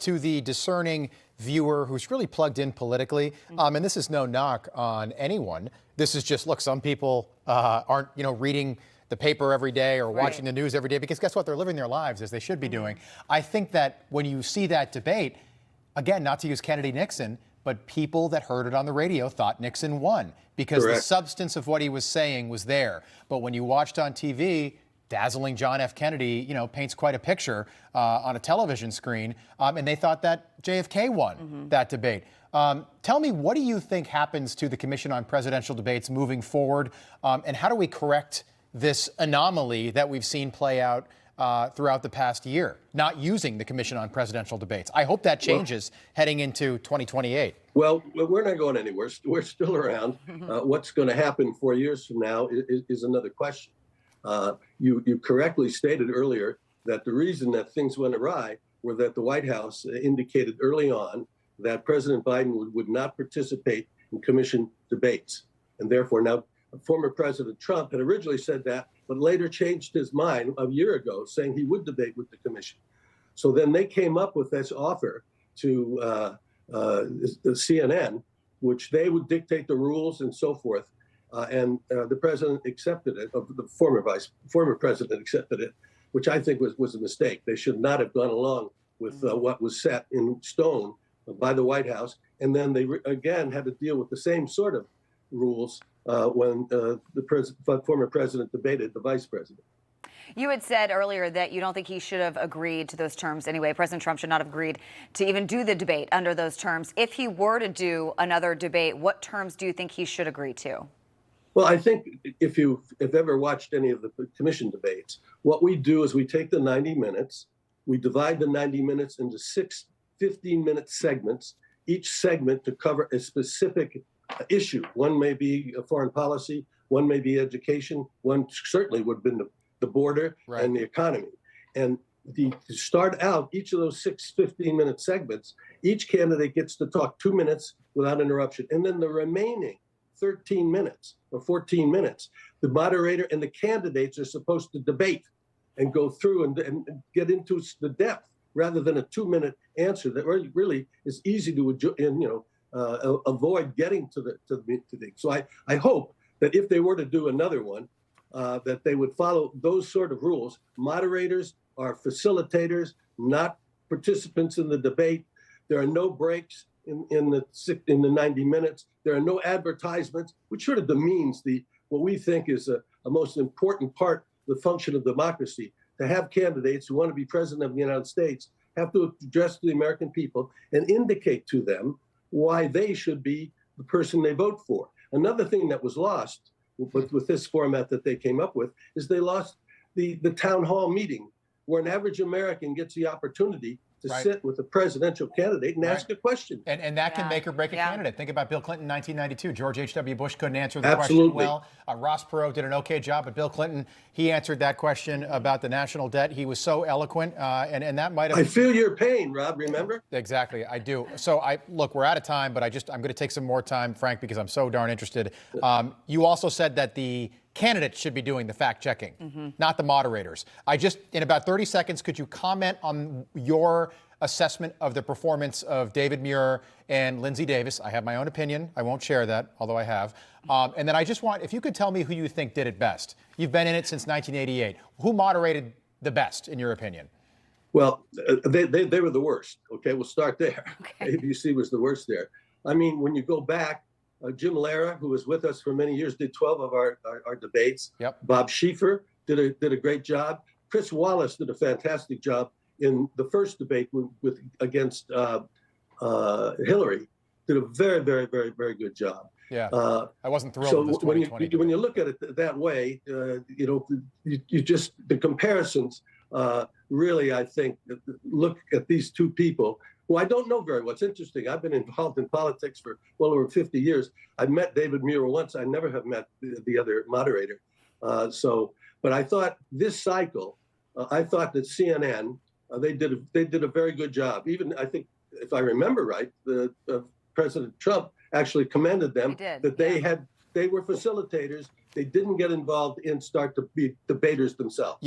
to the discerning viewer who's really plugged in politically, and this is no knock on anyone. This is just, look, some people aren't, reading the paper every day or watching the news every day, because guess what? They're living their lives as they should be doing. I think that when you see that debate, again, not to use Kennedy Nixon, but people that heard it on the radio thought Nixon won because the substance of what he was saying was there. But when you watched on TV, dazzling John F. Kennedy, paints quite a picture on a television screen, and they thought that JFK won that debate. Tell me, what do you think happens to the Commission on Presidential Debates moving forward, and how do we correct this anomaly that we've seen play out throughout the past year, not using the Commission on Presidential Debates? I hope that changes heading into 2028. Well, we're not going anywhere. We're still around. What's going to happen 4 years from now is another question. You correctly stated earlier that the reason that things went awry were that the White House indicated early on that President Biden would not participate in commission debates. And therefore, now former President Trump had originally said that, but later changed his mind a year ago, saying he would debate with the commission. So then they came up with this offer to the CNN, which they would dictate the rules and so forth. And the president accepted it, the former president accepted it, which I think was a mistake. They should not have gone along with what was set in stone by the White House. And then they again had to deal with the same sort of rules when the former president debated the vice president. You had said earlier that you don't think he should have agreed to those terms anyway. President Trump should not have agreed to even do the debate under those terms. If he were to do another debate, what terms do you think he should agree to? Well, I think if you've ever watched any of the commission debates, what we do is we take the 90 minutes, we divide the 90 minutes into 6 15-minute segments, each segment to cover a specific issue. One may be foreign policy, one may be education, one certainly would have been the border and the economy. And to start out each of those 6 15-minute segments, each candidate gets to talk 2 minutes without interruption. And then the remaining 13 minutes or 14 minutes, the moderator and the candidates are supposed to debate and go through and get into the depth rather than a 2-minute answer that really is easy to avoid getting to the. So I hope that if they were to do another one, that they would follow those sort of rules. Moderators are facilitators, not participants in the debate. There are no breaks in the 90 minutes. There are no advertisements, which sort of demeans what we think is a most important part of the function of democracy. To have candidates who want to be president of the United States have to address the American people and indicate to them why they should be the person they vote for. Another thing that was lost with this format that they came up with is they lost the town hall meeting, where an average American gets the opportunity to sit with a presidential candidate and ask a question. And that can make or break a candidate. Think about Bill Clinton in 1992. George H.W. Bush couldn't answer the question well. Ross Perot did an okay job, but Bill Clinton, he answered that question about the national debt. He was so eloquent, and that might have... I feel your pain, Rob, remember? Exactly, I do. So, look, we're out of time, but I'm going to take some more time, Frank, because I'm so darn interested. You also said that the candidates should be doing the fact-checking, not the moderators. In about 30 seconds, could you comment on your assessment of the performance of David Muir and Lindsey Davis? I have my own opinion. I won't share that, although I have. And then I just want, if you could tell me who you think did it best. You've been in it since 1988. Who moderated the best, in your opinion? Well, they were the worst. Okay, we'll start there. ABC was the worst there. I mean, when you go back, Jim Lara, who was with us for many years, did 12 of our debates. Bob Schieffer did a great job. Chris Wallace did a fantastic job in the first debate against Hillary. Did a very, very, very, very good job. I wasn't thrilled with this 2020 when you look at it that way, you just, the comparisons really, I think, look at these two people who I don't know very well. It's interesting. I've been involved in politics for well over 50 years. I've met David Muir once. I never have met the other moderator. But I thought this cycle, I thought that CNN, they did a very good job. Even, I think, if I remember right, President Trump actually commended them that they were facilitators. They didn't get involved and start to be debaters themselves.